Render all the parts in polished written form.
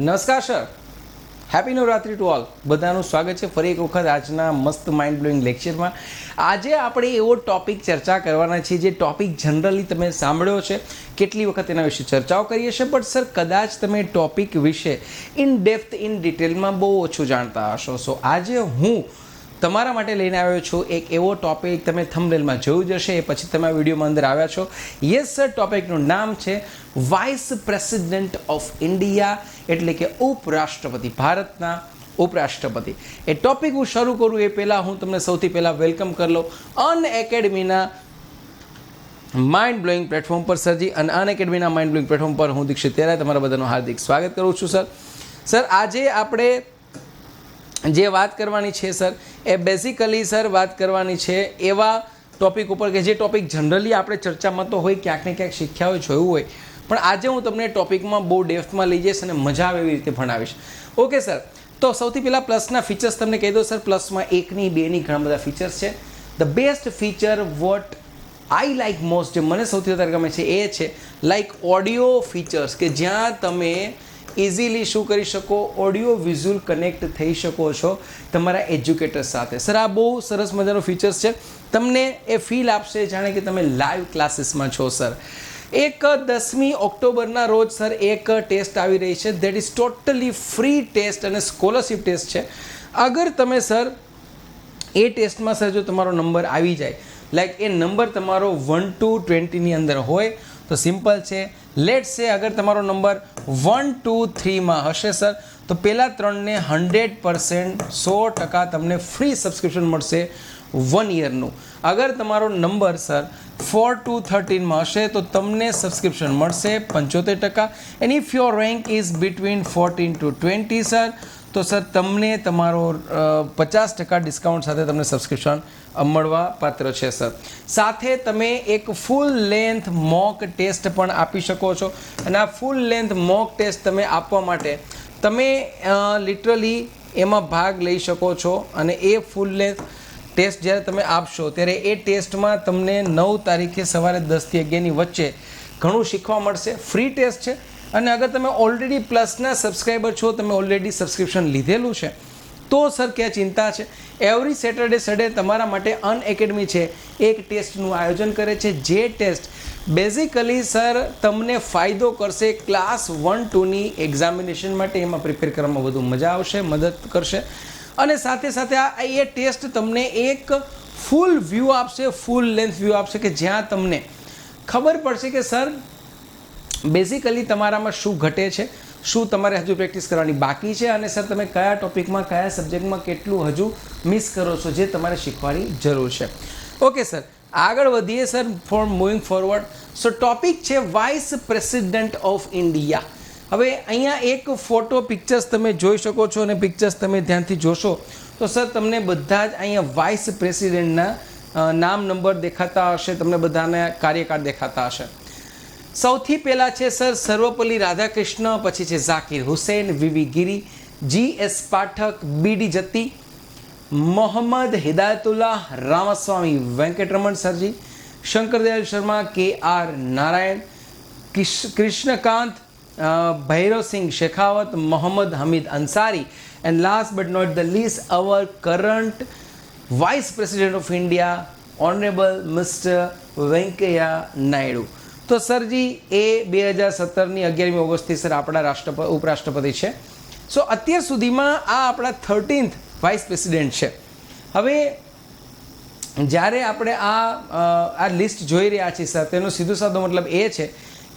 નમસ્કાર sir, happy Navratri to all. બધાનું સ્વાગત છે ફરી એક વખત આજના મસ્ત માઇન્ડ બ્લોઈંગ લેક્ચરમાં. આજે આપણે એવો ટોપિક ચર્ચા કરવાના છીએ જે ટોપિક જનરલી તમે સાંભળ્યો છે, કેટલી વખત એના વિશે ચર્ચાઓ કરીએ છીએ, બટ સર કદાચ તમે ટોપિક વિશે ઇન ડેપ્થ ઇન ડિટેલમાં બહુ ઓછું જાણતા હશો. સો આજે હું તમારા માટે લઈને આવ્યો છું એક એવો ટોપિક, તમે થંબનેલમાં જોયું જ હશે, એ પછી તમે આ વિડીયોમાં અંદર આવ્યા છો. યસ સર, ટોપિકનું નામ છે વાઇસ પ્રેસિડેન્ટ ઓફ ઇન્ડિયા, એટલે કે ઉપરાષ્ટ્રપતિ, ભારતના ઉપરાષ્ટ્રપતિ. એ ટોપિક હું શરૂ કરું એ પહેલાં હું તમને સૌથી પહેલાં વેલકમ કરી લઉં અનએકેડમીના માઇન્ડ બ્લોઈંગ પ્લેટફોર્મ પર સરજી. અને અનએકેડમીના માઇન્ડ બ્લોઈંગ પ્લેટફોર્મ પર હું દીક્ષિત તેરા તમારા બધાનું હાર્દિક સ્વાગત કરું છું. સર આજે આપણે જે વાત કરવાની છે સર, એ બેઝિકલી સર વાત કરવાની છે એવા ટોપિક ઉપર કે જે ટોપિક જનરલી આપણે ચર્ચામાં તો હોય, ક્યાંક ને ક્યાંક શીખ્યા હોય, જોયું હોય, પણ આજે હું તમને ટોપિકમાં બહુ ડેપ્થમાં લઈ જઈશ અને મજા આવે એવી રીતે ભણાવીશ. ઓકે સર, તો સૌથી પહેલાં પ્લસના ફીચર્સ તમને કહી દો સર. પ્લસમાં 1ની 2ની ઘણા બધા ફીચર્સ છે. The best feature what I like most, જે મને સૌથી વધારે ગમે છે એ છે લાઇક ઓડિયો ફીચર્સ, કે જ્યાં તમે ઇઝીલી શું કરી શકો, ઓડિયો વિઝ્યુઅલ કનેક્ટ થઈ શકો છો તમારા એજ્યુકેટર સાથે. સર આ બહુ સરસ મજાનો ફીચર્સ છે, તમને એ ફીલ આપશે જાણે કે તમે લાઈવ ક્લાસીસમાં છો. સર 10મી ઓક્ટોબરના રોજ સર એક ટેસ્ટ આવી રહી છે, that is totally free test અને સ્કોલરશિપ ટેસ્ટ છે. અગર તમે સર એ ટેસ્ટમાં સર જો તમારો નંબર આવી જાય, લાઈક એ નંબર તમારો 1 to 20ની અંદર હોય તો સિમ્પલ છે, લેટ સે અગર તમારો નંબર 1 to 3માં હશે સર, તો પહેલાં 3ને 100% 100% તમને ફ્રી સબસ્ક્રિપ્શન મળશે 1 યરનું. અગર તમારો નંબર સર 4 to 13માં હશે તો તમને સબસ્ક્રિપ્શન મળશે 75%. And if your rank is between 14 to 20 sir, તો સર તમને તમારો 50% ડિસ્કાઉન્ટ સાથે તમને સબસ્ક્રિપ્શન મળવા પાત્ર છે. સર સાથે તમે એક ફૂલ લેન્થ મોક ટેસ્ટ પણ આપી શકો છો, અને આ ફૂલ લેન્થ મોક ટેસ્ટ તમે આપવા માટે તમે લિટરલી એમાં ભાગ લઈ શકો છો. અને એ ફૂલ લેન્થ ટેસ્ટ જ્યારે તમે આપશો ત્યારે એ ટેસ્ટમાં તમને 9 તારીખે સવારે 10 થી 11ની વચ્ચે ઘણું શીખવા મળશે. ફ્રી ટેસ્ટ છે, અને અગર તમે ઓલરેડી પ્લસના સબસ્ક્રાઈબર છો, તમે ઓલરેડી સબસ્ક્રિપ્શન લીધેલું છે, તો સર ક્યાં ચિંતા છે. એવરી સેટરડે સન્ડે તમારા માટે અનએકેડમી છે એક ટેસ્ટનું આયોજન કરે છે, જે ટેસ્ટ બેઝિકલી સર તમને ફાયદો કરશે ક્લાસ 1-2ની એક્ઝામિનેશન માટે. એમાં પ્રિપેર કરવામાં વધુ મજા આવશે, મદદ કરશે. અને સાથે સાથે આ એ ટેસ્ટ તમને એક ફૂલ વ્યૂ આપશે, ફૂલ લેન્થ વ્યૂ આપશે, કે જ્યાં તમને ખબર પડશે કે સર બેઝિકલી તમારામાં શું ઘટે છે, શું તમારે હજુ પ્રેક્ટિસ કરવાની બાકી છે, અને સર તમે કયા ટોપિકમાં, કયા સબ્જેક્ટમાં કેટલું હજુ મિસ કરો છો, જે તમારે શીખવાની જરૂર છે. ઓકે સર, આગળ વધીએ sir for moving forward. So topic છે વાઇસ પ્રેસિડેન્ટ ઓફ ઇન્ડિયા. હવે અહીંયા એક ફોટો પિક્ચર્સ તમે જોઈ શકો છો, અને પિક્ચર્સ તમે ધ્યાનથી જોશો તો સર તમને બધા જ અહીંયા વાઇસ પ્રેસિડેન્ટના નામ નંબર દેખાતા હશે, તમને બધાના કાર્યકાળ દેખાતા હશે. સૌથી પહેલાં છે સર સર્વપલ્લી રાધાકૃષ્ણ, પછી છે Zakir Hussain, V V Giri, GS Pathak, BD Jatti, Mohammad Hidayatullah, Ramaswamy Venkataraman સરજી, Shankardayal Sharma, KR Narayan, Krishnakant, Bhairavsingh Shekhawat, Mohammad Hamid Ansari, and last but not the least our current vice president of India honourable mister Venkaiah Naidu. તો સરજી એ 2017ની 11મી ઓગસ્ટથી સર આપણા ઉપરાષ્ટ્રપતિ છે. સો અત્યાર સુધીમાં આ આપણા 13th વાઇસ પ્રેસિડેન્ટ છે. હવે જ્યારે આપણે આ લિસ્ટ જોઈ રહ્યા છીએ સર, તેનો સીધો સાદો મતલબ એ છે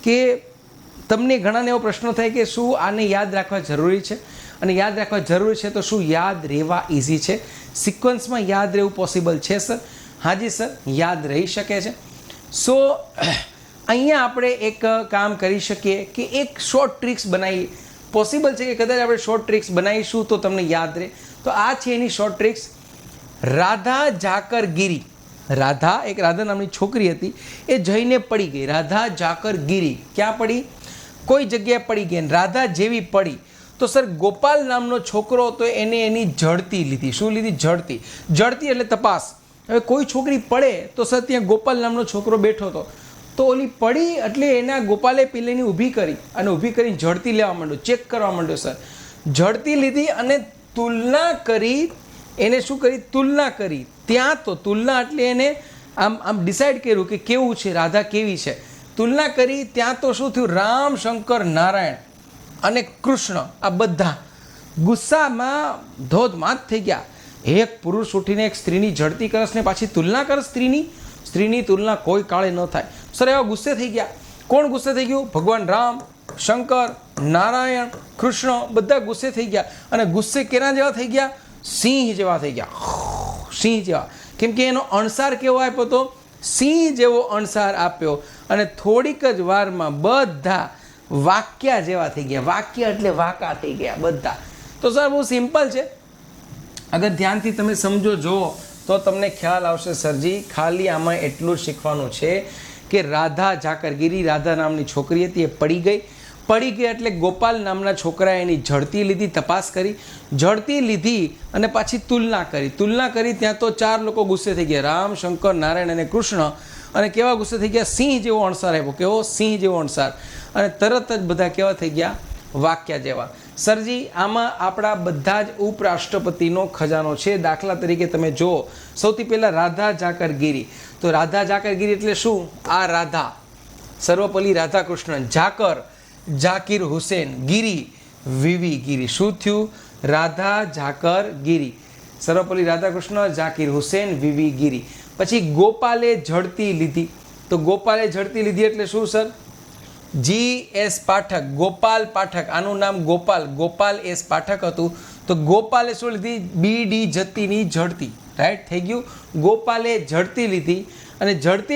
કે તમને ઘણાને એવો પ્રશ્ન થાય કે શું આને યાદ રાખવા જરૂરી છે, અને યાદ રાખવા જરૂરી છે તો શું યાદ રહેવા ઇઝી છે, સિક્વન્સમાં યાદ રહેવું પોસિબલ છે સર? હાજી સર, યાદ રહી શકે છે. સો અહીંયા આપણે એક કામ કરી શકીએ કે એક શોર્ટ ટ્રિક્સ બનાવી. પોસિબલ છે કે કદાચ આપણે શોર્ટ ટ્રિક્સ બનાવીશું તો તમને યાદ રહે. તો આ છે એની શોર્ટ ટ્રિક્સ. રાધા ઝાકર ગીરી, એક રાધા નામની છોકરી હતી, એ જઈને પડી ગઈ. રાધા ઝાકર ગીરી ક્યાં પડી? કોઈ જગ્યાએ પડી ગઈ. રાધા જેવી પડી તો સર ગોપાલ નામનો છોકરો હતો, એને એની જડતી લીધી. શું લીધી? જડતી એટલે તપાસ. હવે કોઈ છોકરી પડે તો સર ત્યાં ગોપાલ નામનો છોકરો બેઠો હતો, તો ઓલી પડી એટલે એના ગોપાલે પેલીની ઊભી કરી અને ઊભી કરીને ઝડતી લેવા માંડ્યો, ચેક કરવા માંડ્યો સર. ઝડતી લીધી અને તુલના કરી. એને શું કરી? તુલના કરી. ત્યાં તો તુલના એટલે એને આમ ડિસાઇડ કર્યું કે કેવું છે, રાધા કેવી છે. તુલના કરી. ત્યાં તો શું થયું? રામ, શંકર, નારાયણ અને કૃષ્ણ આ બધા ગુસ્સામાં ધોધમાત થઈ ગયા. એક પુરુષ ઉઠીને એક સ્ત્રીની ઝડતી કરસ ને પાછી તુલના કરસ સ્ત્રીની તુલના કોઈ કાળે ન થાય. સર એવા ગુસ્સે થઈ ગયા. કોણ ગુસ્સે થઈ ગયું? ભગવાન રામ, શંકર, નારાયણ, કૃષ્ણ બધા ગુસ્સે થઈ ગયા. અને ગુસ્સે કેના જેવા થઈ ગયા? સિંહ જેવા થઈ ગયા. સિંહ જેવા. કેમ કે એનો અણસાર કેવો આપ્યો તો? સિંહ જેવો અણસાર આપ્યો. અને થોડીક જ વારમાં બધા વાક્યા જેવા થઈ ગયા. વાક્ય એટલે વાંકા થઈ ગયા બધા. તો સર બહુ સિમ્પલ છે. અગર ધ્યાનથી તમે સમજો જુઓ તો તમને ખ્યાલ આવશે સરજી. ખાલી આમાં એટલું જ શીખવાનું છે કે રાધા ઝાકરગીરી, રાધા નામની છોકરી હતી, એ પડી ગઈ એટલે ગોપાલ નામના છોકરાએ એની ઝડતી લીધી, તપાસ કરી. ઝડતી લીધી અને પાછી તુલના કરી. ત્યાં તો 4 લોકો ગુસ્સે થઈ ગયા, રામ, શંકર, નારાયણ અને કૃષ્ણ. અને કેવા ગુસ્સે થઈ ગયા? સિંહ જેવો અણસાર આપ્યો. કેવો? સિંહ જેવો અણસાર. અને તરત જ બધા કેવા થઈ ગયા? વાક્યા જેવા. સરજી આમાં આપણા બધા જ ઉપરાષ્ટ્રપતિનો ખજાનો છે. દાખલા તરીકે તમે જુઓ, સૌથી પહેલાં રાધા ઝાકરગીરી. તો રાધા ઝાકરગીરી એટલે શું? આ રાધા, સર્વપલ્લી રાધાકૃષ્ણન. ઝાકર, ઝાકીર હુસેન. ગીરી, વીવી ગીરી. શું થયું? રાધા ઝાકરગીરી, સર્વપલ્લી રાધાકૃષ્ણ, ઝાકીર હુસેન, વીવી ગીરી. પછી ગોપાલે ઝડતી લીધી. તો ગોપાલે ઝડતી લીધી એટલે શું સર? GS પાઠક, ગોપાલ પાઠક. આનું નામ ગોપાલ S પાઠક હતું. તો ગોપાલે શું લીધી? BD જતીની ઝડતી. રાઈટ થઈ ગયું. ગોપાલે ઝડતી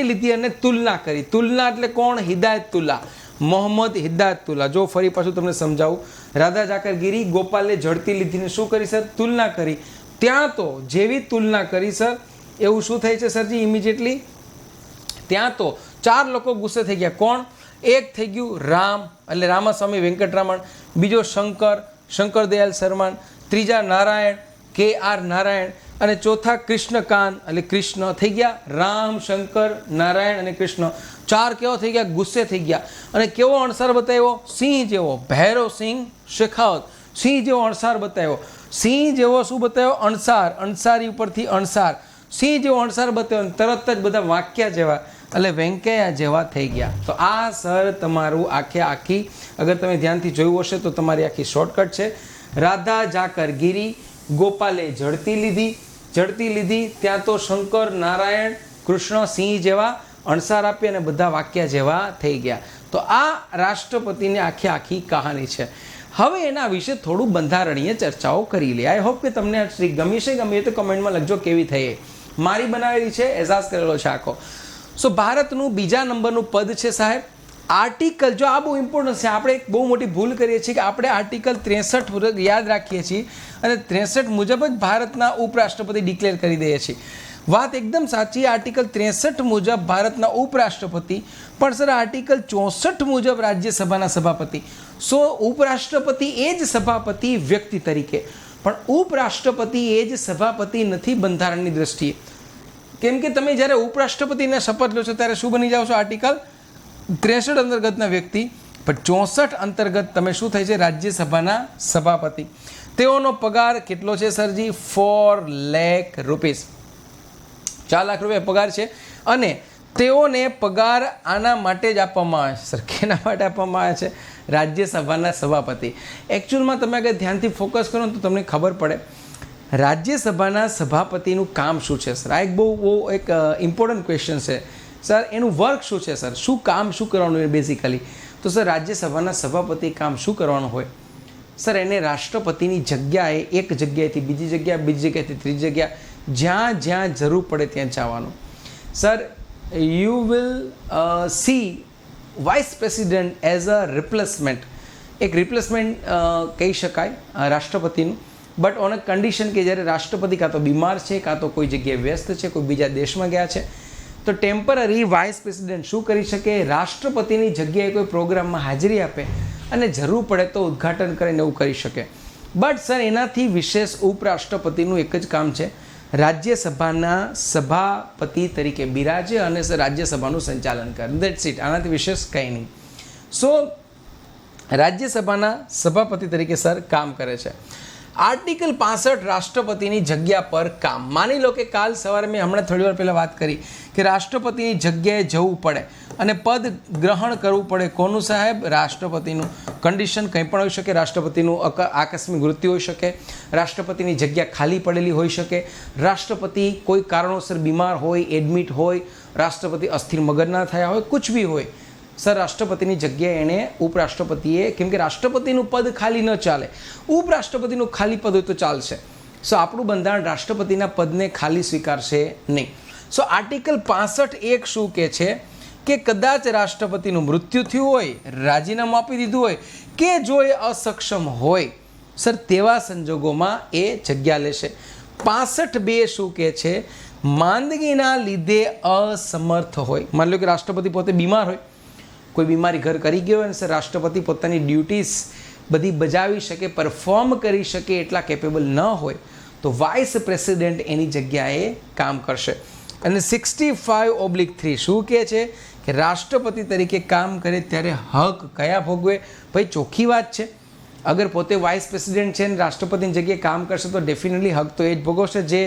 લીધી અને તુલના કરી. તુલના એટલે કોણ? હિદાયતુલ્લા, મોહમ્મદ હિદાયતુલ્લા. જો ફરી પાછું તમને સમજાવું. રાધા ઝાકરગીરી, ગોપાલે ઝડતી લીધીને શું કરી સર? તુલના કરી. ત્યાં તો જેવી તુલના કરી સર, એવું શું થાય છે સરજી? ઇમિડિયેટલી ત્યાં તો 4 લોકો ગુસ્સે થઈ ગયા. કોણ? એક થઈ ગયું રામ એટલે રામાસ્વામી વેંકટરામણ. બીજો શંકરદયાલ શર્મા. ત્રીજા નારાયણ, KR નારાયણ. અને ચોથા કૃષ્ણકાંત એટલે કૃષ્ણ. થઈ ગયા રામ, શંકર, નારાયણ અને કૃષ્ણ. 4 કેવો થઈ ગયા? ગુસ્સે થઈ ગયા. અને કેવો અણસાર બતાવ્યો? સિંહ જેવો. ભૈરવ સિંહ શેખાવત. સિંહ જેવો અણસાર બતાવ્યો. સિંહ જેવો શું બતાવ્યો? અણસાર. અણસારી ઉપરથી અણસાર. સિંહ જેવો અણસાર બતાવ્યો. તરત જ બધા વાક્યા જેવા એટલે વેંકૈયા જેવા થઈ ગયા. તો આ સર તમારું આખી અગર તમે ધ્યાનથી જોયું હશે તો તમારી આખી શોર્ટકટ છે. રાધા ઝાકરગીરી, ગોપાલે ઝડતી લીધી. ત્યાં તો શંકર, નારાયણ, કૃષ્ણ સિંહ જેવા અણસાર આપી અને બધા વાક્યા જેવા થઈ ગયા. તો આ રાષ્ટ્રપતિની આખી કહાની છે. હવે એના વિશે થોડું બંધારણીય ચર્ચાઓ કરી લે. આઈ હોપ કે તમને આ ટ્રીક ગમી છે. ગમે તો કમેન્ટમાં લખજો કેવી થઈ. મારી બનાવેલી છે, એઝાઝ કરેલો છે આખો. સો ભારતનું બીજા નંબરનું પદ છે સાહેબ આર્ટિકલ. જો આ બહુ ઇમ્પોર્ટન્ટ છે. આપણે એક બહુ મોટી ભૂલ કરીએ છીએ કે આપણે આર્ટિકલ 63 યાદ રાખીએ છીએ અને 63 મુજબ જ ભારતના ઉપરાષ્ટ્રપતિ ડિક્લેર કરી દઈએ છીએ. વાત એકદમ સાચી. આર્ટિકલ 63 મુજબ ભારતના ઉપરાષ્ટ્રપતિ, પણ સર આર્ટિકલ 64 મુજબ રાજ્યસભાના સભાપતિ. સો ઉપરાષ્ટ્રપતિ એ જ સભાપતિ વ્યક્તિ તરીકે, પણ ઉપરાષ્ટ્રપતિ એ જ સભાપતિ નથી બંધારણની દ્રષ્ટિએ. કેમ કે તમે જ્યારે ઉપરાષ્ટ્રપતિને શપથ લો છો ત્યારે શું બની જાઓ છો? આર્ટિકલ 63 અંતર્ગતના વ્યક્તિ, પણ 64 અંતર્ગત તમે શું થાય છે? રાજ્યસભાના સભાપતિ. તેઓનો પગાર કેટલો છે સરજી? 4 લાખ રૂપીસ. 4 લાખ રૂપિયા પગાર છે. અને તેઓને પગાર આના માટે જ આપવામાં આવે છે સર. કેના માટે આપવામાં આવે છે? રાજ્યસભાના સભાપતિ. એકચ્યુઅલમાં તમે અગર ધ્યાનથી ફોકસ કરો તો તમને ખબર પડે રાજ્યસભાના સભાપતિનું કામ શું છે સર. આ એક બહુ એક ઇમ્પોર્ટન્ટ ક્વેશ્ચન છે સર. એનું વર્ક શું છે સર? શું કામ શું કરવાનું હોય બેઝિકલી? તો સર રાજ્યસભાના સભાપતિ કામ શું કરવાનું હોય સર? એને રાષ્ટ્રપતિની જગ્યાએ એક જગ્યાએથી બીજી જગ્યાએથી ત્રીજી જગ્યા, જ્યાં જરૂર પડે ત્યાં જવાનું. Sir you will see vice president as a replacement. એક રિપ્લેસમેન્ટ કહી શકાય રાષ્ટ્રપતિનું. બટ ઓન અ કન્ડિશન કે જ્યારે રાષ્ટ્રપતિ કાં તો બીમાર છે, કાં તો કોઈ જગ્યાએ વ્યસ્ત છે, કોઈ બીજા દેશમાં ગયા છે, તો ટેમ્પરરી વાઇસ પ્રેસિડેન્ટ શું કરી શકે? રાષ્ટ્રપતિની જગ્યાએ કોઈ પ્રોગ્રામમાં હાજરી આપે અને જરૂર પડે તો ઉદ્ઘાટન કરીને એવું કરી શકે. બટ સર એનાથી વિશેષ ઉપરાષ્ટ્રપતિનું એક જ કામ છે, રાજ્યસભાના સભાપતિ તરીકે બિરાજે અને રાજ્યસભાનું સંચાલન કરે. That's it. આનાથી વિશેષ કંઈ નહીં. સો રાજ્યસભાના સભાપતિ તરીકે સર કામ કરે છે. આર્ટિકલ 65 રાષ્ટ્રપતિની જગ્યા પર કામ. માની લો કે કાલ સવારે મેં હમણાં થોડી વાર પહેલાં વાત કરી કે રાષ્ટ્રપતિની જગ્યાએ જવું પડે અને પદ ગ્રહણ કરવું પડે. કોનું સાહેબ? રાષ્ટ્રપતિનું. કન્ડિશન કંઈ પણ હોઈ શકે. રાષ્ટ્રપતિનું આકસ્મિક મૃત્યુ હોઈ શકે, રાષ્ટ્રપતિની જગ્યા ખાલી પડેલી હોઈ શકે, રાષ્ટ્રપતિ કોઈ કારણોસર બીમાર હોય, એડમિટ હોય, રાષ્ટ્રપતિ અસ્થિર મગજના થયા હોય, કુછ બી હોય. સર રાષ્ટ્રપતિની જગ્યાએ એણે ઉપરાષ્ટ્રપતિએ, કેમ કે રાષ્ટ્રપતિનું પદ ખાલી ન ચાલે, ઉપરાષ્ટ્રપતિનું ખાલી પદ હોય તો ચાલશે. સો આપણું બંધારણ રાષ્ટ્રપતિના પદને ખાલી સ્વીકારશે નહીં. સો આર્ટિકલ 65(1) શું કહે છે કે કદાચ રાષ્ટ્રપતિનું મૃત્યુ થયું હોય, રાજીનામું આપી દીધું હોય કે જો એ અસક્ષમ હોય સર, તેવા સંજોગોમાં એ જગ્યા લેશે. 65(2) શું કહે છે? માંદગીના લીધે અસમર્થ હોય. માની લો કે રાષ્ટ્રપતિ પોતે બીમાર હોય, કોઈ બીમારી ઘર કરી ગયો હોય અને સર રાષ્ટ્રપતિ પોતાની ડ્યુટીઝ બધી બજાવી શકે, પરફોર્મ કરી શકે એટલા કેપેબલ ન હોય તો વાઇસ પ્રેસિડેન્ટ એની જગ્યાએ કામ કરશે. અને 65(3) શું કહે છે કે રાષ્ટ્રપતિ તરીકે કામ કરે ત્યારે હક કયા ભોગવે? ભાઈ ચોખ્ખી વાત છે, અગર પોતે વાઇસ પ્રેસિડેન્ટ છે ને રાષ્ટ્રપતિની જગ્યાએ કામ કરશે તો ડેફિનેટલી હક તો એ જ ભોગવશે જે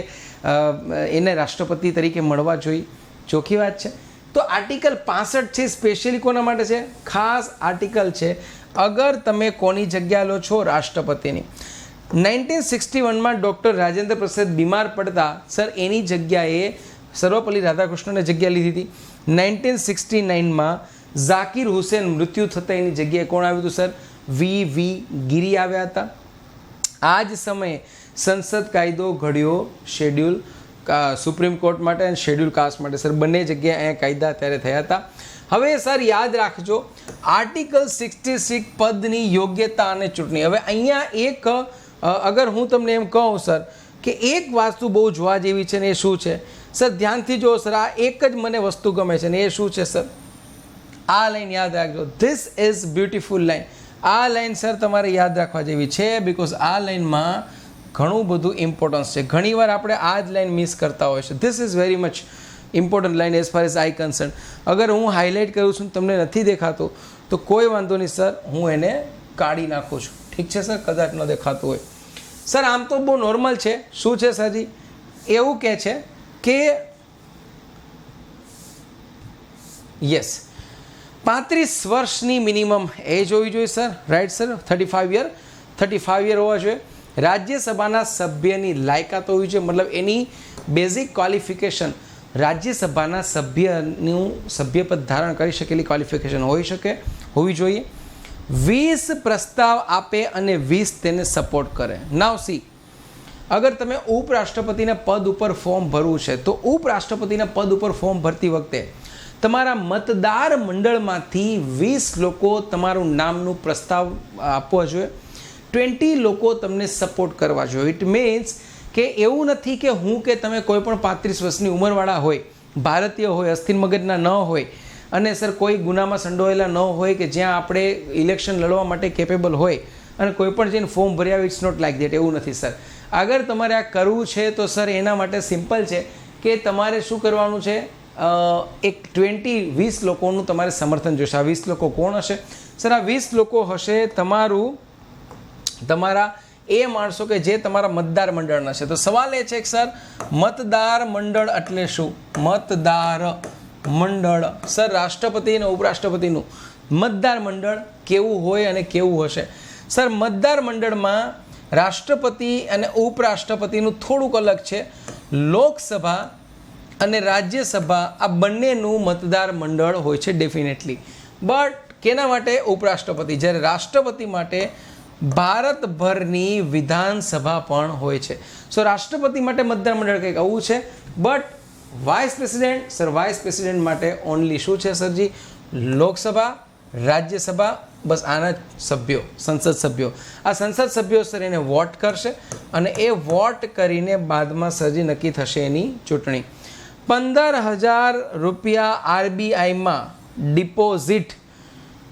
એને રાષ્ટ્રપતિ તરીકે મળવા જોઈએ. ચોખ્ખી વાત છે. તો આર્ટિકલ 65 છે સ્પેશિયલી કોના માટે છે? ખાસ આર્ટિકલ છે અગર તમે કોની જગ્યા લો છો? રાષ્ટ્રપતિની. 1961માં ડૉક્ટર રાજેન્દ્ર પ્રસાદ બીમાર પડતા સર એની જગ્યાએ સર્વપલ્લી રાધાકૃષ્ણને જગ્યા લીધી હતી. 1969માં ઝાકિર હુસેન મૃત્યુ થતાં એની જગ્યાએ કોણ આવ્યું હતું સર? વી ગિરી આવ્યા હતા. આ જ સમયે સંસદ કાયદો ઘડ્યો શેડ્યુલ સુપ્રીમ કોર્ટ માટે અને શેડ્યુલ કાસ્ટ માટે. સર બંને જગ્યાએ અહીંયા કાયદા ત્યારે થયા હતા. હવે સર યાદ રાખજો આર્ટિકલ 66 પદની યોગ્યતા અને ચૂંટણી. હવે અહીંયા એક અગર હું તમને એમ કહું સર કે એક વસ્તુ બહુ જોવા જેવી છે ને એ શું છે સર? ધ્યાનથી જો સર, આ એક જ મને વસ્તુ ગમે છે ને એ શું છે સર? આ લાઈન યાદ રાખજો. This is beautiful line. આ લાઈન સર તમારે યાદ રાખવા જેવી છે બિકોઝ આ લાઈનમાં ઘણું બધું ઇમ્પોર્ટન્સ છે. ઘણીવાર આપણે આ જ લાઈન મિસ કરતા હોય છે. This is very much important line as far as I concern. અગર હું હાઇલાઇટ કરું છું તમને નથી દેખાતું તો કોઈ વાંધો નહીં સર, હું એને કાઢી નાખું છું. ઠીક છે સર? કદાચ ન દેખાતું હોય. સર આમ તો બહુ નોર્મલ છે. શું છે સરજી? એવું કહે છે કે યસ 35 વર્ષની મિનિમમ એજ હોવી જોઈએ સર. Right sir? 35 યર હોવા જોઈએ. રાજ્યસભાના સભ્યની લાયકાત હોવી જોઈએ, મતલબ એની બેઝિક ક્વોલિફિકેશન રાજ્યસભાના સભ્યનું સભ્યપદ ધારણ કરી શકેલી ક્વોલિફિકેશન હોવી જોઈએ. 20 પ્રસ્તાવ આપે અને 20 તેને સપોર્ટ કરે. નાવ સી, અગર તમે ઉપરાષ્ટ્રપતિના પદ ઉપર ફોર્મ ભરવું છે તો ઉપરાષ્ટ્રપતિના પદ ઉપર ફોર્મ ભરતી વખતે તમારા મતદાર મંડળમાંથી 20 લોકો તમારું નામનું પ્રસ્તાવ આપવા જોઈએ, 20 લોકો તમને સપોર્ટ કરવા જોઈએ. ઇટ મીન્સ કે એવું નથી કે હું કે તમે કોઈ પણ 35 વર્ષની ઉંમરવાળા હોય, ભારતીય હોય, અસ્થિર મગજના ન હોય અને સર કોઈ ગુનામાં સંડોવાયેલા ન હોય કે જ્યાં આપણે ઇલેક્શન લડવા માટે કેપેબલ હોય અને કોઈ પણ જઈને ફોર્મ ભરી આવે. It's not like that. એવું નથી સર. અગર તમારે આ કરવું છે તો સર એના માટે સિમ્પલ છે કે તમારે શું કરવાનું છે? એક 20 લોકોનું તમારે સમર્થન જોઈશે. આ 20 લોકો કોણ હશે સર? આ 20 લોકો હશે તમારા એ માણસો કે જે તમારા મતદાર મંડળના છે. તો સવાલ એ છે કે સર મતદાર મંડળ એટલે શું? મતદાર મંડળ સર રાષ્ટ્રપતિ અને ઉપરાષ્ટ્રપતિનું મતદાર મંડળ કેવું હોય અને કેવું હશે? સર મતદાર મંડળમાં રાષ્ટ્રપતિ અને ઉપરાષ્ટ્રપતિનું થોડુંક અલગ છે. લોકસભા અને રાજ્યસભા આ બંનેનું મતદાર મંડળ હોય છે ડેફિનેટલી. બટ કેના માટે? ઉપરાષ્ટ્રપતિ. જ્યારે રાષ્ટ્રપતિ માટે ભારતભરની વિધાનસભા પણ હોય છે. સો રાષ્ટ્રપતિ માટે મતદાર મંડળ કંઈક આવું છે. But vice president sir, vice president માટે ઓનલી શું છે સરજી? લોકસભા, રાજ્યસભા, બસ આના સભ્યો, સંસદ સભ્યો. આ સંસદ સભ્યો સર એને વોટ કરશે અને એ વોટ કરીને બાદમાં સરજી નક્કી થશે એની ચૂંટણી. 15,000 રૂપિયા RBIમાં ડિપોઝિટ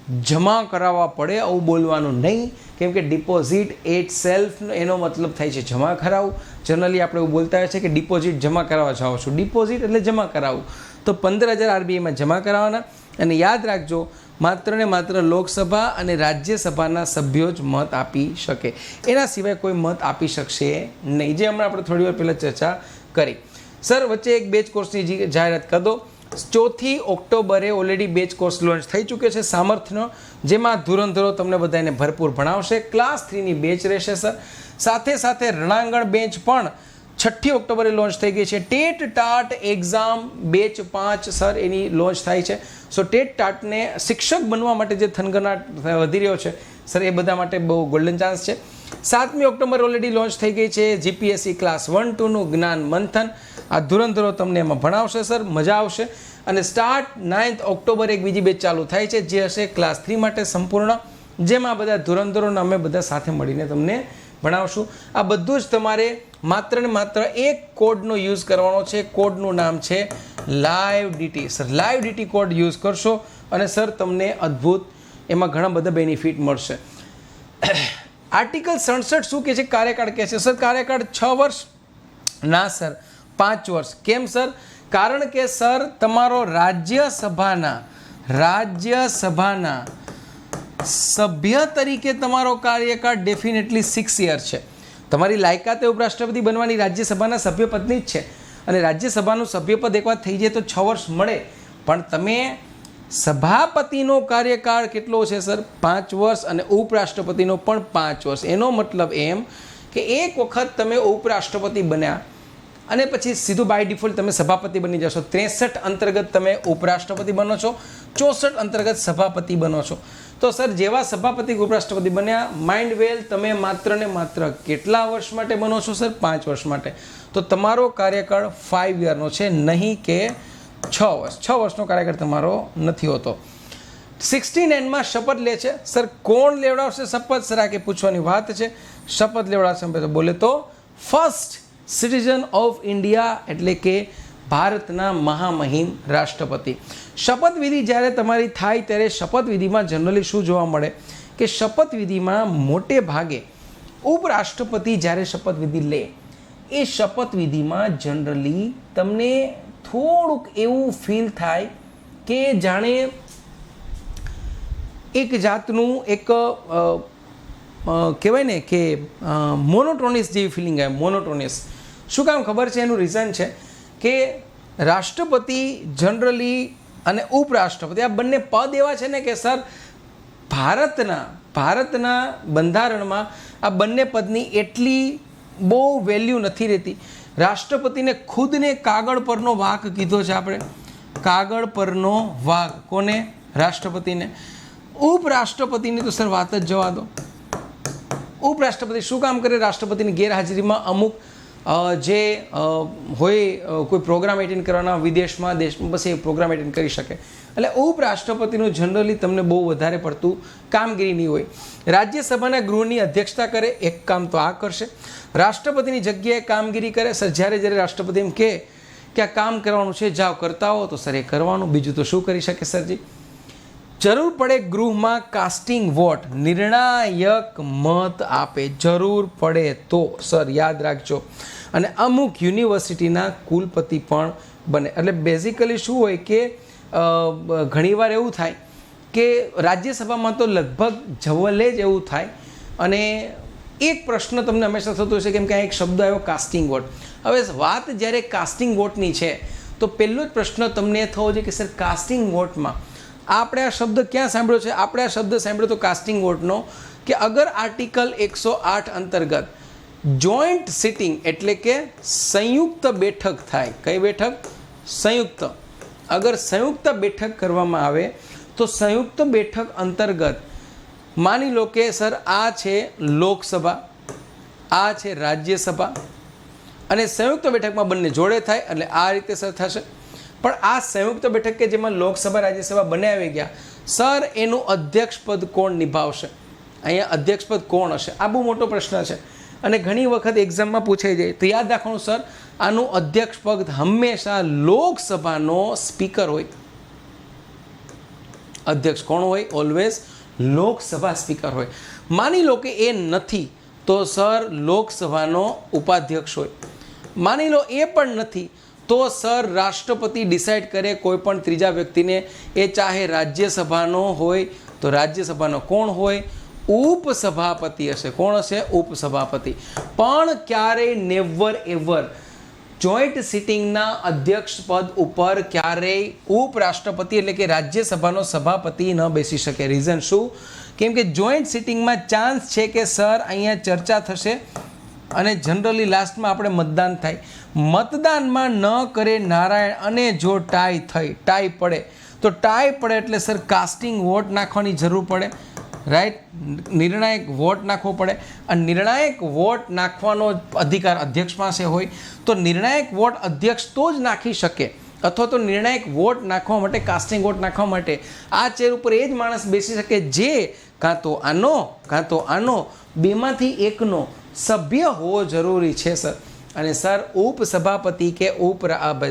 જમા કરાવવા પડે એવું બોલવાનું નહીં, કેમ કે ડિપોઝિટ એટ સેલ્ફ એનો મતલબ થાય છે જમા કરાવવું. જનરલી આપણે એવું બોલતા હોય છે કે ડિપોઝિટ જમા કરાવવા જાઓ છો. ડિપોઝિટ એટલે જમા કરાવવું. તો 15,000 RBIમાં જમા કરાવવાના. અને યાદ રાખજો, માત્ર ને માત્ર લોકસભા અને રાજ્યસભાના સભ્યો જ મત આપી શકે, એના સિવાય કોઈ મત આપી શકશે નહીં, જે હમણાં આપણે થોડી વાર પહેલાં ચર્ચા કરી. સર વચ્ચે એક બેચ કોર્સની જાહેરાત કરી દો. 4 ઓક્ટોબરે ઓલરેડી બેચ કોર્સ લોન્ચ થઈ ચૂક્યો છે સામર્થ્યનો, જેમાં ધુરંધરો તમને બધાને ભરપૂર ભણાવશે. ક્લાસ 3ની બેચ રહેશે સર. સાથે સાથે રણાંગણ બેચ પણ 6 ઓક્ટોબરે લોન્ચ થઈ ગઈ છે. TET TAT exam batch 5 sir એની લોન્ચ થાય છે. સો ટેટ ટાટને શિક્ષક બનવા માટે જે થનગનાટ વધી રહ્યો છે સર, એ બધા માટે બહુ ગોલ્ડન ચાન્સ છે. 7મી ઓક્ટોબર ઓલરેડી લોન્ચ થઈ ગઈ છે GPSC ક્લાસ 1-2નું જ્ઞાન મંથન. આ ધુરંધરો તમને એમાં ભણાવશે સર, મજા આવશે. અને સ્ટાર્ટ 9th ઓક્ટોબર એક બીજી બેચ ચાલુ થાય છે, જે હશે ક્લાસ 3 માટે સંપૂર્ણ, જેમાં બધા ધુરંધરોને અમે બધા સાથે મળીને તમને ભણાવશું. આ બધું જ તમારે માત્ર ને માત્ર એક કોડનો યુઝ કરવાનો છે. કોડનું નામ છે live DT. Sir live DT code use કરશો અને સર તમને અદ્ભુત એમાં ઘણા બધા બેનિફિટ મળશે. આર્ટિકલ 67 શું કહે છે? કાર્યકાળ કહે છે. સર કાર્યકાળ 6 વર્ષ ના સર 5 વર્ષ. કેમ સર? કારણ કે સર તમારો રાજ્યસભાના સભ્ય તરીકે તમારો કાર્યકાળ ડેફિનેટલી 6 યર છે. તમારી લાયકાત ઉપરાષ્ટ્રપતિ બનવાની રાજ્યસભાના સભ્યપદની જ છે, અને રાજ્યસભાનું સભ્યપદ એકવાર થઈ જાય તો 6 વર્ષ મળે. પણ તમે સભાપતિનો કાર્યકાળ કેટલો છે સર? 5 વર્ષ, અને ઉપરાષ્ટ્રપતિનો પણ 5 વર્ષ. એનો મતલબ એમ કે એક વખત તમે ઉપરાષ્ટ્રપતિ બન્યા અને પછી સીધું બાય ડિફોલ્ટ તમે સભાપતિ બની જશો. 63 અંતર્ગત તમે ઉપરાષ્ટ્રપતિ બનો છો, 64 અંતર્ગત સભાપતિ બનો છો. તો સર જેવા સભાપતિ ઉપરાષ્ટ્રપતિ બન્યા, માઇન્ડ વેલ તમે માત્ર ને માત્ર કેટલા વર્ષ માટે બનો છો સર? 5 વર્ષ માટે. તો તમારો કાર્યકાળ 5 યરનો છે, નહીં કે 6 વર્ષ. 6 વર્ષનો કાર્યકાળ તમારો નથી હોતો. 69માં શપથ લે છે સર. કોણ લેવડાવશે શપથ? સર આ કે પૂછવાની વાત છે. શપથ લેવડાવશે બોલે તો ફર્સ્ટ સિટીઝન ઓફ ઇન્ડિયા, એટલે કે ભારતના મહામહિમ રાષ્ટ્રપતિ. શપથવિધિ જ્યારે તમારી થાય ત્યારે શપથવિધિમાં જનરલી શું જોવા મળે કે શપથવિધિમાં મોટે ભાગે ઉપરાષ્ટ્રપતિ જ્યારે શપથવિધિ લે, એ શપથવિધિમાં જનરલી તમને થોડુંક એવું ફીલ થાય કે જાણે એક જાતનું એક કહેવાય ને કે મોનોટોનિસ જેવી ફિલિંગ આવે. મોનોટોનિસ શું કામ ખબર છે? એનું રીઝન છે કે રાષ્ટ્રપતિ જનરલી અને ઉપરાષ્ટ્રપતિ આ બંને પદ એવા છે ને કે સર ભારતના બંધારણમાં આ બંને પદની એટલી બહુ વેલ્યુ નથી રહેતી. રાષ્ટ્રપતિને ખુદને કાગળ પરનો વાઘ કીધો છે આપણે. કાગળ પરનો વાઘ કોને? રાષ્ટ્રપતિને. ઉપરાષ્ટ્રપતિની તો સર વાત જ જવા દો. ઉપરાષ્ટ્રપતિ શું કામ કરે? રાષ્ટ્રપતિની ગેરહાજરીમાં અમુક જે હોય કોઈ પ્રોગ્રામ એટેન્ડ કરવાના વિદેશમાં દેશમાં, બસ એ પ્રોગ્રામ એટેન્ડ કરી શકે. એટલે ઉપરાષ્ટ્રપતિનું જનરલી તમને બહુ વધારે પડતું કામગીરી નહીં હોય. રાજ્યસભાના ગૃહની અધ્યક્ષતા કરે, એક કામ તો આ કરશે. રાષ્ટ્રપતિની જગ્યાએ કામગીરી કરે. સર જ્યારે રાષ્ટ્રપતિ એમ કહે કે આ કામ કરવાનું છે, જાઓ કરતા હો, તો સર એ કરવાનું. બીજું તો શું કરી શકે સરજી? જરૂર પડે ગૃહમાં કાસ્ટિંગ વોટ, નિર્ણાયક મત આપે. જરૂર પડે તો સર યાદ રાખજો. અને અમુક યુનિવર્સિટીના કુલપતિ પણ બને. એટલે બેઝિકલી શું હોય કે ઘણીવાર એવું થાય કે રાજ્યસભામાં તો લગભગ જવલે જ એવું થાય. અને એક પ્રશ્ન તમને હંમેશા થતો હશે, કેમ કે આ એક શબ્દ આવ્યો કાસ્ટિંગ વોટ. હવે વાત જ્યારે કાસ્ટિંગ વોટની છે તો પહેલો જ પ્રશ્ન તમને થવો જોઈએ કે સર કાસ્ટિંગ વોટમાં આપણે આ શબ્દ ક્યાં સાંભળ્યો છે? આપણે આ શબ્દ સાંભળ્યો તો કાસ્ટિંગ વોટનો કે અગર આર્ટિકલ 108 અંતર્ગત જોઈન્ટ સિટિંગ એટલે કે સંયુક્ત બેઠક થાય. કઈ બેઠક? સંયુક્ત. અગર સંયુક્ત બેઠક કરવામાં આવે તો સંયુક્ત બેઠક અંતર્ગત માની લો કે સર આ છે લોકસભા, આ છે રાજ્યસભા, અને સંયુક્ત બેઠકમાં બંને જોડે થાય એટલે આ રીતે સર થશે. પણ આ સંયુક્ત બેઠક કે જેમાં લોકસભા રાજ્યસભા બંને આવી ગયા, સર એનું અધ્યક્ષપદ કોણ નિભાવશે? અહીંયા અધ્યક્ષપદ કોણ હશે? આ બહુ મોટો પ્રશ્ન છે અને ઘણી વખત એક્ઝામમાં પૂછાઈ જાય. તો યાદ રાખવાનું સર, આનું અધ્યક્ષપદ હંમેશા લોકસભાનો સ્પીકર હોય. અધ્યક્ષ કોણ હોય? ઓલવેઝ લોકસભા સ્પીકર હોય. માની લો કે એ નથી તો સર લોકસભાનો ઉપાધ્યક્ષ હોય. માની લો એ પણ નથી તો સર રાષ્ટ્રપતિ ડિસાઇડ કરે કોઈ પણ ત્રીજા વ્યક્તિને, એ ચાહે રાજ્યસભાનો હોય તો રાજ્યસભાનો કોણ હોય? ઉપસભાપતિ હશે. કોણ હશે? ઉપસભાપતિ. પણ ક્યારેય નેવર એવર જોઈન્ટ સિટિંગના અધ્યક્ષ પદ ઉપર ક્યારેય ઉપરાષ્ટ્રપતિ એટલે કે રાજ્યસભાનો સભાપતિ ન બેસી શકે. રીઝન શું? કેમ કે જોઈન્ટ સિટિંગમાં ચાન્સ છે કે સર અહીંયા ચર્ચા થશે અને જનરલી લાસ્ટમાં આપણે મતદાન થાય. મતદાનમાં ન કરે નારાયણ અને જો ટાઈ પડે તો ટાઈ પડે એટલે સર કાસ્ટિંગ વોટ નાખવાની જરૂર પડે. રાઈટ, નિર્ણાયક વોટ નાખવો પડે અને નિર્ણાયક વોટ નાખવાનો અધિકાર અધ્યક્ષ પાસે હોય તો નિર્ણાયક વોટ અધ્યક્ષ તો જ નાખી શકે, અથવા તો નિર્ણાયક વોટ નાખવા માટે, કાસ્ટિંગ વોટ નાખવા માટે આ ચેર ઉપર એ જ માણસ બેસી શકે જે કાં તો આનો બેમાંથી એકનો સભ્ય હોવો જરૂરી છે સર. અને સર ઉપસભાપતિ કે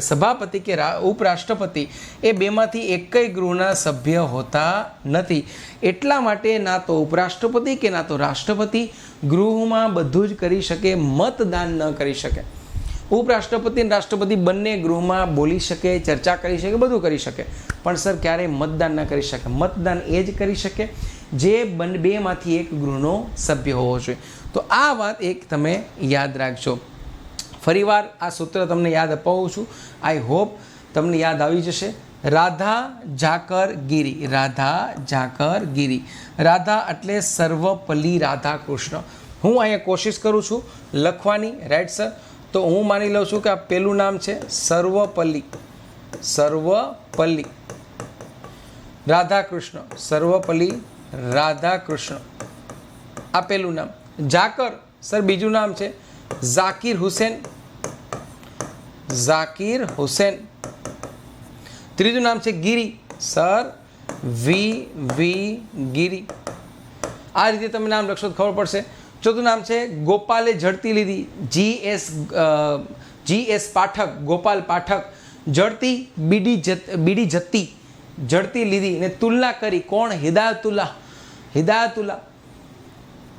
સભાપતિ કે ઉપરાષ્ટ્રપતિ એ બેમાંથી એકય ગૃહના સભ્ય હોતા નથી. એટલા માટે ના તો ઉપરાષ્ટ્રપતિ કે ના તો રાષ્ટ્રપતિ ગૃહમાં બધું જ કરી શકે, મતદાન ન કરી શકે. ઉપરાષ્ટ્રપતિ અને રાષ્ટ્રપતિ બંને ગૃહમાં બોલી શકે, ચર્ચા કરી શકે, બધું કરી શકે, પણ સર ક્યારેય મતદાન ન કરી શકે. મતદાન એ જ કરી શકે જે બેમાંથી એક ગૃહનો સભ્ય હોવો જોઈએ. તો આ વાત એક તમે યાદ રાખજો. ફરીવાર આ સૂત્ર તમને યાદ અપાવું છું. આઈ હોપ તમને યાદ આવી જશે. રાધા ઝાકર ગીરી. રાધા ઝાકર ગીરી. રાધા એટલે સર્વપલ્લી રાધાકૃષ્ણ. હું અહીંયા કોશિશ કરું છું લખવાની. Right sir? તો હું માની લઉં છું કે આ પહેલું નામ છે સર્વપલ્લી રાધાકૃષ્ણ. સર્વપલ્લી રાધાકૃષ્ણ આ પહેલું નામ. ઝાકર સર બીજું નામ છે ઝાકીર હુસેન. ત્રીજું નામ છે ગીરી સર વી ગીરી. આ રીતે તમે નામ લખશો તો ખબર પડશે. ચોથું નામ છે ગોપાલે ઝડતી લીધી. GS પાઠક. ગોપાલ પાઠક. ઝડતી બીડી જતી. ઝડતી લીધી ને તુલના કરી. કોણ? હિદાયતુલ્લા.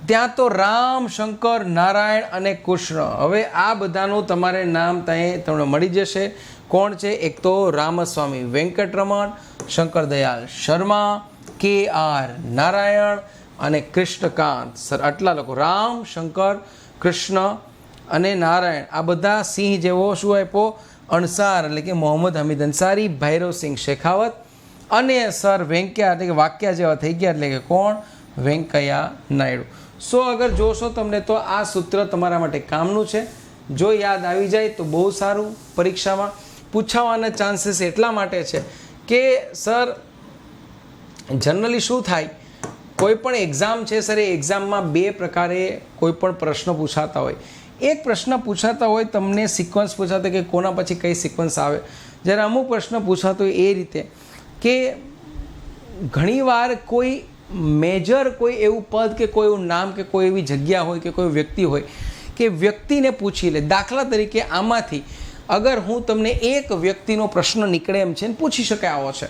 ત્યાં તો રામ, શંકર, નારાયણ અને કૃષ્ણ. હવે આ બધાનું તમારે નામ ત્યાં તમને મળી જશે. કોણ છે? એક તો રામસ્વામી વેંકટરમણ, શંકરદયાલ શર્મા, KR નારાયણ અને કૃષ્ણકાંત. સર આટલા લોકો રામ, શંકર, કૃષ્ણ અને નારાયણ. આ બધા સિંહ જેવો શું આપ્યો? અણસાર એટલે કે મોહમ્મદ હમીદ અંસારી, ભૈરવસિંહ શેખાવત અને સર વેંકૈયા એટલે કે વાક્યા જેવા થઈ ગયા એટલે કે કોણ? વેંકૈયા નાયડુ. સો અગર જોશો તમને તો આ સૂત્ર તમારા માટે કામનું છે. જો યાદ આવી જાય તો બહુ સારું. પરીક્ષામાં પૂછાવાના ચાન્સીસ એટલા માટે છે કે સર જનરલી શું થાય, કોઈ પણ એક્ઝામ છે સર, એ એક્ઝામમાં બે પ્રકારે કોઈ પણ પ્રશ્ન પૂછાતા હોય. એક પ્રશ્ન પૂછાતા હોય તમને સિક્વન્સ પૂછાતા કે કોના પછી કઈ સિક્વન્સ આવે. જ્યારે અમુક પ્રશ્ન પૂછાતો હોય એ રીતે કે ઘણીવાર કોઈ મેજર કોઈ એવું પદ કે કોઈ એવું નામ કે કોઈ એવી જગ્યા હોય કે કોઈ વ્યક્તિ હોય કે વ્યક્તિને પૂછી લે. દાખલા તરીકે આમાંથી અગર હું તમને એક વ્યક્તિનો પ્રશ્ન નીકળે એમ છે ને પૂછી શકાય આવો છે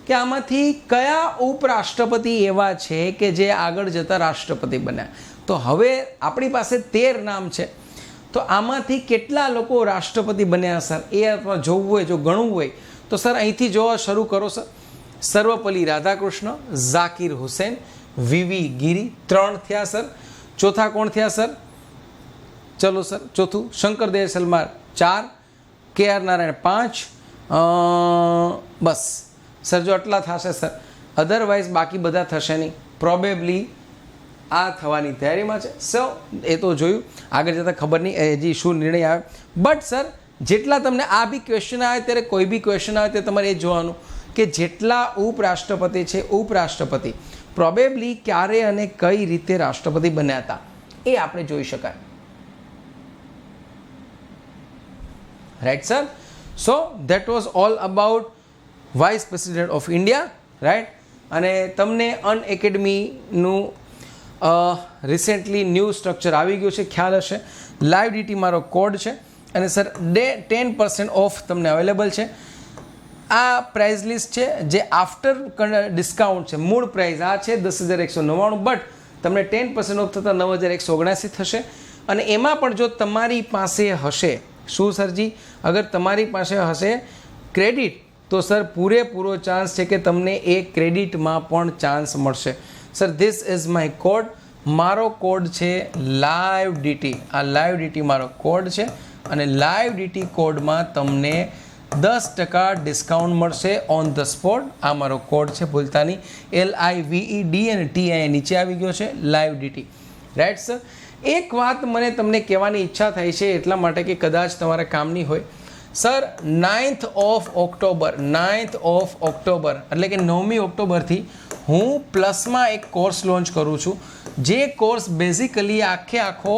કે આમાંથી કયા ઉપરાષ્ટ્રપતિ એવા છે કે જે આગળ જતા રાષ્ટ્રપતિ બન્યા. તો હવે આપણી પાસે 13 નામ છે, તો આમાંથી કેટલા લોકો રાષ્ટ્રપતિ બન્યા સર એ આપણે જોવું હોય, જો ગણવું હોય તો સર અહીંથી જોવા શરૂ કરો સર. સર્વપલ્લી રાધાકૃષ્ણ, ઝાકીર હુસેન, વીવી ગીરી 3 થયા સર. ચોથા કોણ થયા સર? ચલો સર ચોથું શંકરદયાળ શર્મા 4, KR નારાયણ 5. બસ સર જો આટલા થશે સર. અધરવાઇઝ બાકી બધા થશે નહીં. પ્રોબેબલી આ થવાની તૈયારીમાં છે. સો એ તો જોયું, આગળ જતાં ખબર નહીં હજી શું નિર્ણય આવે. બટ સર જેટલા તમને આ બી ક્વેશ્ચન આવે ત્યારે કોઈ બી ક્વેશ્ચન આવે ત્યારે તમારે એ જોવાનું કે જેટલા ઉપરાષ્ટ્રપતિ છે, ઉપરાષ્ટ્રપતિ પ્રોબેબલી ક્યારે અને કઈ રીતે રાષ્ટ્રપતિ બન્યા હતા એ આપણે જોઈ શકાય. Right sir? So that was all about vice president of India. Right? અને તમને અનએકેડમીનું રિસેન્ટલી ન્યૂ સ્ટ્રક્ચર આવી ગયું છે, ખ્યાલ હશે. લાઈવ ડીટી મારો કોડ છે અને સર 10% ઓફ તમને અવેલેબલ છે. આ પ્રાઇઝ લિસ્ટ છે જે આફ્ટર ડિસ્કાઉન્ટ છે. મૂળ પ્રાઇઝ આ છે 10,199, બટ તમને 10% ઓફ થતાં 9,179 થશે. અને એમાં પણ જો તમારી પાસે હશે શું સરજી, અગર તમારી પાસે હશે ક્રેડિટ, તો સર પૂરેપૂરો ચાન્સ છે કે તમને એ ક્રેડિટમાં પણ ચાન્સ મળશે. Sir this is my code. મારો કોડ છે લાઈવ ડીટી. આ લાઈવ ડીટી મારો કોડ છે અને લાઈવ ડીટી કોડમાં તમને 10% ડિસ્કાઉન્ટ મળશે ઓન ધ સ્પોટ. આ મારો કોડ છે, ભૂલતા નહીં. LIVED અને TI નીચે આવી ગયો છે, લાઈવ ડીટી. Right sir. એક વાત મને તમને કહેવાની ઈચ્છા થાય છે એટલા માટે કે કદાચ તમારા કામની હોય. સર 9th of October એટલે કે 9મી ઓક્ટોબરથી હું પ્લસમાં એક કોર્સ લોન્ચ કરું છું, જે કોર્સ બેઝિકલી આખો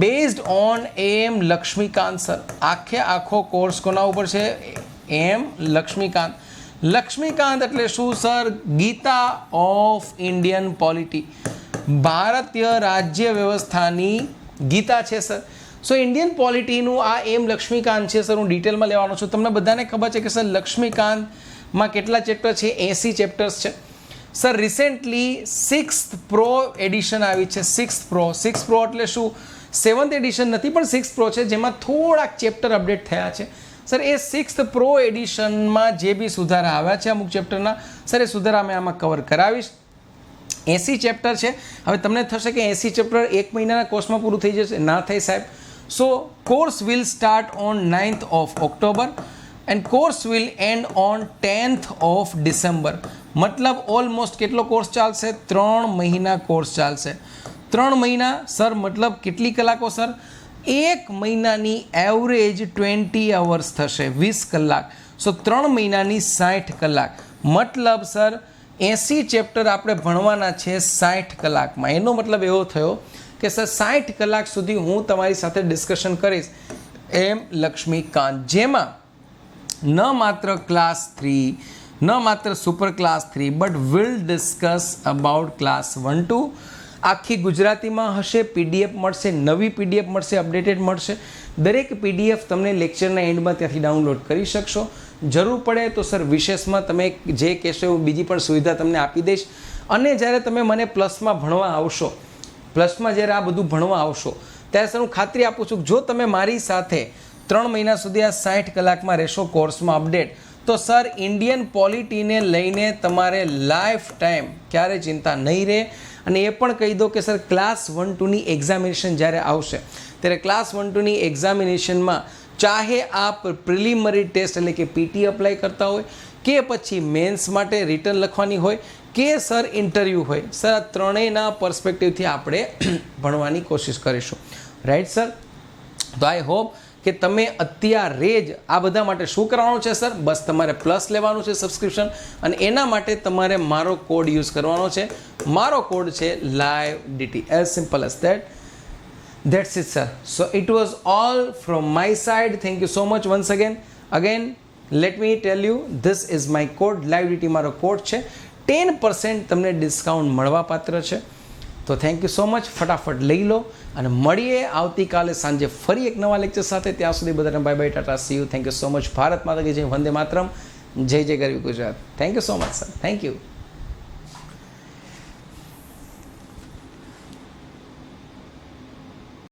based on AM Laxmikanth sir. આખો કોર્સ કોના ઉપર છે? AM લક્ષ્મીકાંત. લક્ષ્મીકાંત એટલે શું sir? Gita of Indian polity. ભારતીય રાજ્ય વ્યવસ્થાની ગીતા છે સર. સો ઇન્ડિયન પોલિટીનું આ AM લક્ષ્મીકાંત છે સર. હું ડિટેલમાં લેવાનો છું. તમને બધાને ખબર છે કે સર લક્ષ્મીકાંતમાં કેટલા ચેપ્ટર છે? 80 ચેપ્ટર્સ છે sir. Recently 6th Pro addition આવી છે. 6th Pro એટલે શું? 7th એડિશન નથી પણ 6th Pro છે, જેમાં થોડાક ચેપ્ટર અપડેટ થયા છે સર. એ 6th Pro એડિશનમાં જે બી સુધારા આવ્યા છે અમુક ચેપ્ટરના સર, એ સુધારા મેં આમાં કવર કરાવીશ. 80 ચેપ્ટર છે. હવે તમને થશે કે 80 ચેપ્ટર એક મહિનાના કોર્સમાં પૂરું થઈ જશે. ના થાય સાહેબ. So course will start on 9th of October and course will end on 10th of December. મતલબ ઓલમોસ્ટ કેટલો કોર્સ ચાલશે? 3 મહિના કોર્સ ચાલશે. 3 મહિના સર, મતલબ કેટલી કલાકો સર? એક મહિનાની એવરેજ 20 અવર્સ થશે, 20 કલાક. સો 3 મહિનાની 60 કલાક. મતલબ સર 80 ચેપ્ટર આપણે ભણવાના છે 60 કલાકમાં. એનો મતલબ એવો થયો કે સર 60 કલાક સુધી હું તમારી સાથે ડિસ્કશન કરીશ AM લક્ષ્મીકાંત, જેમાં ન માત્ર ક્લાસ 3, ન માત્ર super class 3, but will discuss about class 1-2. આખી ગુજરાતીમાં હશે. PDF મળશે, નવી PDF મળશે, અપડેટેડ મળશે. દરેક PDF તમને લેક્ચરના એન્ડમાં ત્યાંથી ડાઉનલોડ કરી શકશો. જરૂર પડે તો સર વિશેષમાં તમે જે કહેશો એવું બીજી પણ સુવિધા તમને આપી દઈશ. અને જ્યારે તમે મને પ્લસમાં ભણવા આવશો, પ્લસમાં જ્યારે આ બધું ભણવા આવશો, ત્યારે સર હું ખાતરી આપું છું કે જો તમે મારી સાથે 3 મહિના સુધી આ 60 કલાકમાં રહેશો કોર્સમાં અપડેટ, તો સર ઇન્ડિયન પોલિટીને લઈને તમારે લાઈફ ટાઈમ ક્યારે ચિંતા નહીં રહે. અને એ પણ કહી દો કે સર ક્લાસ 1-2ની એક્ઝામિનેશન જ્યારે આવશે, ત્યારે ક્લાસ 1-2ની એક્ઝામિનેશનમાં ચાહે આપ પ્રિલિમિનરી ટેસ્ટ એટલે કે PT અપ્લાય કરતા હોય, કે પછી મેન્સ માટે રિટર્ન લખવાની હોય, કે સર ઇન્ટરવ્યૂ હોય, સર આ ત્રણેયના પર્સપેક્ટિવથી આપણે ભણવાની કોશિશ કરીશું. Right sir. તો આઈ હોપ કે તમે અત્યારે જ આ બધા માટે શું કરવાનું છે સર? બસ તમારે પ્લસ લેવાનું છે સબસ્ક્રિપ્શન, અને એના માટે તમારે મારો કોડ યુઝ કરવાનો છે. મારો કોડ છે live DT. As simple as that. That's it sir. So it was all from my side. Thank you so much once again. Let me tell you, this is my code. LiveDT મારો code છે. 10% તમને discount મળવા પાત્ર છે. તો thank you so much. ફટાફટ લઈ લો અને મળીએ આવતીકાલે સાંજે ફરી એક નવા લેક્ચર સાથે. ત્યાં સુધી બધાને bye bye, tata, see you. Thank you so much. Bharat માતા કી જય, વંદે માતરમ, જય જય ગરવી Gujarat. Thank you so much sir. Thank you.